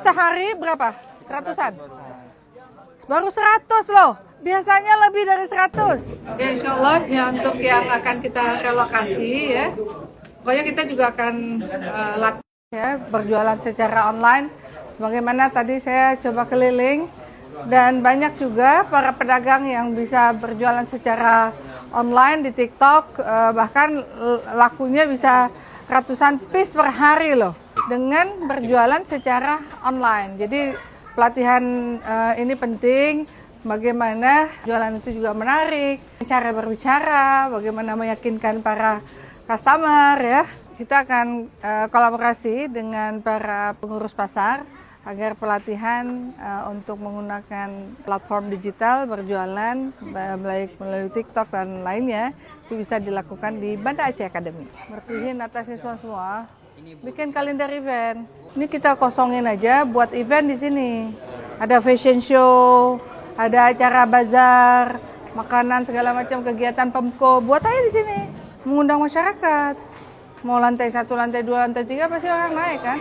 sehari berapa? Seratusan? Baru 100 loh. Biasanya lebih dari 100. Ya, insya Allah ya, untuk yang akan kita relokasi ya. Pokoknya kita juga akan latih ya, berjualan secara online. Bagaimana tadi saya coba keliling dan banyak juga para pedagang yang bisa berjualan secara online di TikTok, bahkan lakunya bisa ratusan piece per hari loh dengan berjualan secara online. Jadi pelatihan ini penting. Bagaimana jualan itu juga menarik, cara berbicara, bagaimana meyakinkan para customer ya. Kita akan kolaborasi dengan para pengurus pasar agar pelatihan untuk menggunakan platform digital berjualan melalui TikTok dan lainnya itu bisa dilakukan di Banda Aceh Academy. Bersihin atasnya semua, bikin kalender event. Ini kita kosongin aja buat event di sini. Ada fashion show, ada acara bazar, makanan segala macam kegiatan Pemko. Buat aja di sini, mengundang masyarakat. Mau lantai 1, lantai 2, lantai 3 pasti orang naik kan.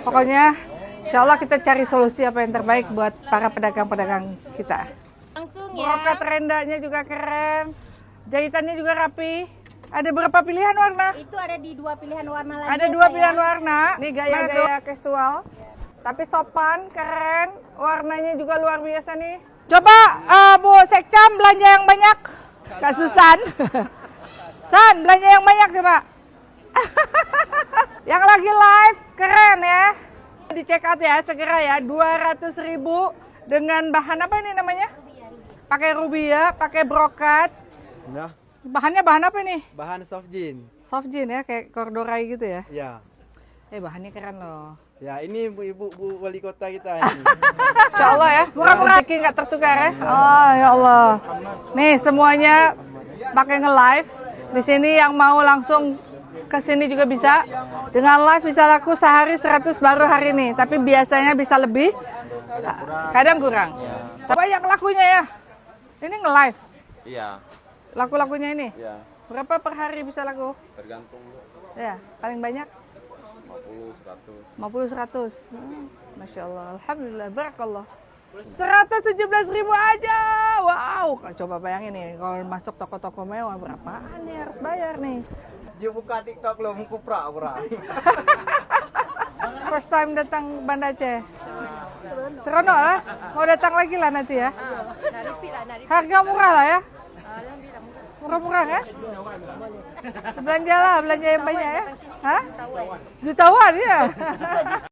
Pokoknya insya Allah kita cari solusi apa yang terbaik buat para pedagang-pedagang kita. Langsung ya. Brokat rendanya juga keren, jahitannya juga rapi. Ada berapa pilihan warna? Itu ada di 2 pilihan warna lagi. Ada 2 pilihan warna. Ini gaya-gaya casual, tapi sopan, keren. Warnanya juga luar biasa nih. Coba Bu Sekcam belanja yang banyak. Kak Susan. San, belanja yang banyak coba. Yang lagi live, keren ya. Di check out ya, segera ya. 200.000 dengan bahan apa ini namanya? Pakai rubia, pakai brokat. Nah, Bahannya bahan apa ini? bahan soft jean. Soft jean ya, kayak corduroy gitu ya. Ya. Bahannya keren loh. Ya, ini ibu wali kota kita ini. Insya Allah ya, murah-murah rezeki nggak tertukar ya. Oh ya Allah. Nih semuanya pakai nge-live. Di sini yang mau langsung ke sini juga bisa. Dengan live bisa laku sehari 100 baru hari ini. Tapi biasanya bisa lebih, kadang kurang. Banyak lakunya ya. Ini nge-live. Iya. Laku-lakunya ini. Iya. Berapa per hari bisa laku? Tergantung Ya, paling banyak 50, 100. 50-100. Masya Allah, Alhamdulillah, barakallah. 117.000 aja. Wow, coba bayangin nih kalau masuk toko-toko mewah berapaan nih harus bayar nih. Dia buka TikTok lo mengkupra pura. First time datang Banda Aceh. Seronok lah. Mau datang lagi lah nanti ya. Harga murah lah ya. Murah-murah ya. Belanja lah, belanja yang banyak ya. Hah? Jutawan ya.